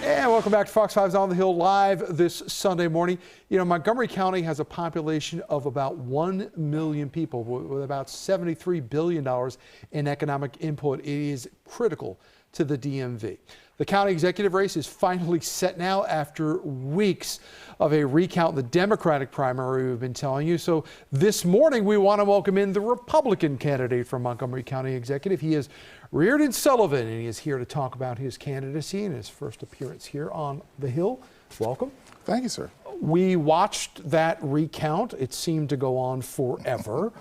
And welcome back to Fox 5's On the Hill live this Sunday morning. You know, Montgomery County has a population of about 1 million people with about $73 billion in economic input. It is critical to the DMV. The county executive race is finally set now after weeks of a recount in the Democratic primary we've been telling you. So this morning we want to welcome in the Republican candidate for Montgomery County Executive. He is Reardon Sullivan, and he is here to talk about his candidacy and his first appearance here on the Hill. Welcome. Thank you, sir. We watched that recount. It seemed to go on forever.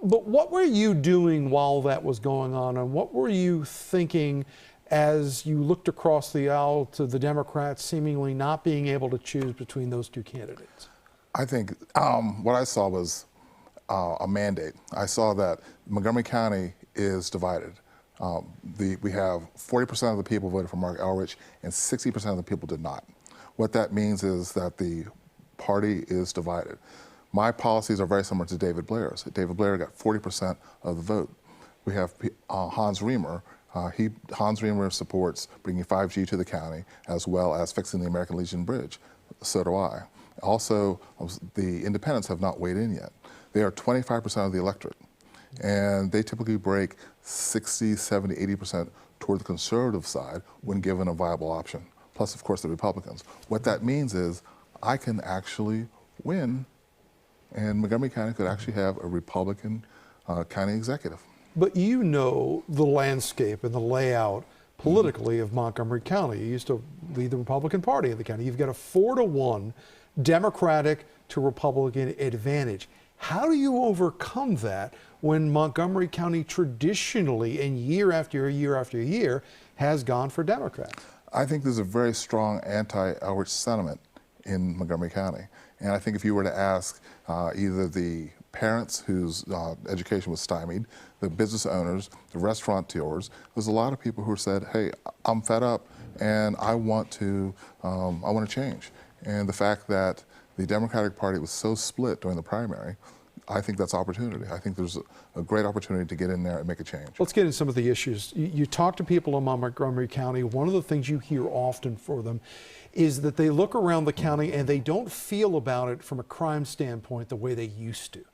But what were you doing while that was going on, and what were you thinking as you looked across the aisle to the Democrats seemingly not being able to choose between those two candidates? I think what I saw was a mandate. I saw that Montgomery County is divided. We have 40% of the people voted for Mark Elrich and 60% of the people did not. What that means is that the party is divided. My policies are very similar to David Blair's. David Blair got 40% of the vote. We have Hans Riemer. Hans Riemer supports bringing 5G to the county as well as fixing the American Legion Bridge. So do I. Also, the independents have not weighed in yet. They are 25% of the electorate, and they typically break 60, 70, 80% toward the conservative side when given a viable option, plus, of course, the Republicans. What that means is I can actually win, and Montgomery County could actually have a Republican county executive. But you know the landscape and the layout politically of Montgomery County. You used to lead the Republican Party in the county. You've got a 4-to-1 Democratic to Republican advantage. How do you overcome that when Montgomery County traditionally and year after year after year has gone for Democrats? I think there's a very strong anti-Elrich sentiment in Montgomery County. And I think if you were to ask either the parents whose education was stymied, the business owners, the restaurateurs, there's a lot of people who said, hey, I'm fed up and I want to change. And the fact that the Democratic Party was so split during the primary, I think that's opportunity. I think there's a great opportunity to get in there and make a change. Let's get into some of the issues. You talk to people in Montgomery County. One of the things you hear often for them is that they look around the county and they don't feel about it from a crime standpoint the way they used to.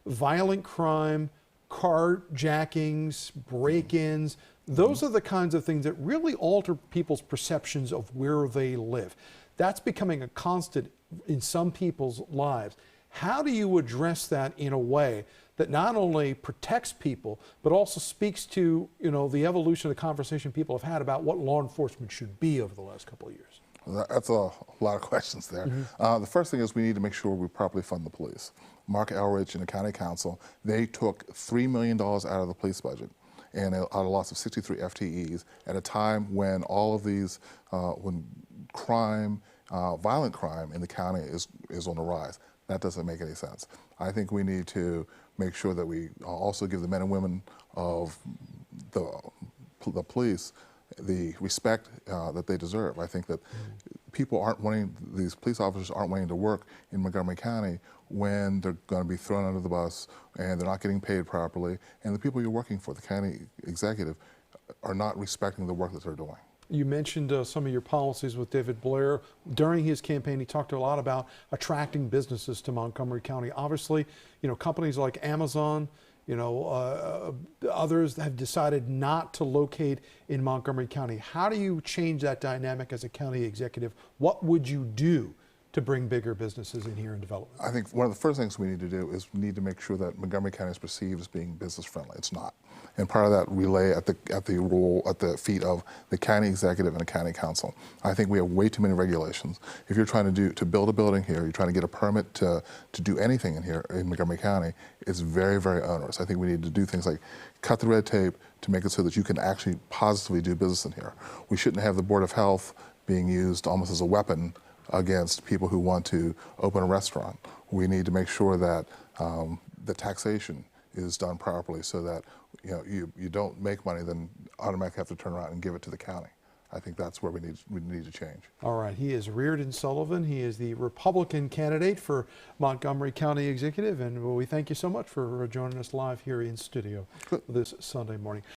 Violent crime, carjackings, break-ins, those are the kinds of things that really alter people's perceptions of where they live. That's becoming a constant in some people's lives. How do you address that in a way that not only protects people, but also speaks to, you know, the evolution of the conversation people have had about what law enforcement should be over the last couple of years? That's a lot of questions there. The first thing is we need to make sure we properly fund the police. Mark Elrich and the county council, they took $3 million out of the police budget and out of a loss of 63 FTEs at a time when all of these, when crime, violent crime in the county is on the rise. That doesn't make any sense. I think we need to make sure that we also give the men and women of the police the respect that they deserve. I think that people aren't wanting, these police officers aren't wanting to work in Montgomery County when they're going to be thrown under the bus and they're not getting paid properly, and the people you're working for, the county executive, are not respecting the work that they're doing. You mentioned some of your policies with David Blair. During his campaign, he talked a lot about attracting businesses to Montgomery County. Obviously, you know, companies like Amazon, you know, others have decided not to locate in Montgomery County. How do you change that dynamic as a county executive? What would you do to bring bigger businesses in here and development? I think one of the first things we need to do is we need to make sure that Montgomery County is perceived as being business friendly. It's not. And part of that relay at the feet of the county executive and the county council. I think we have way too many regulations. If you're trying to build a building here, you're trying to get a permit to do anything in here in Montgomery County, it's very, very onerous. I think we need to do things like cut the red tape to make it so that you can actually positively do business in here. We shouldn't have the Board of Health being used almost as a weapon against people who want to open a restaurant. We need to make sure that the taxation is done properly so that you don't make money, then automatically have to turn around and give it to the county. I think that's where we need to change. All right, he is Reardon Sullivan. He is the Republican candidate for Montgomery County Executive, and we thank you so much for joining us live here in studio this Sunday morning.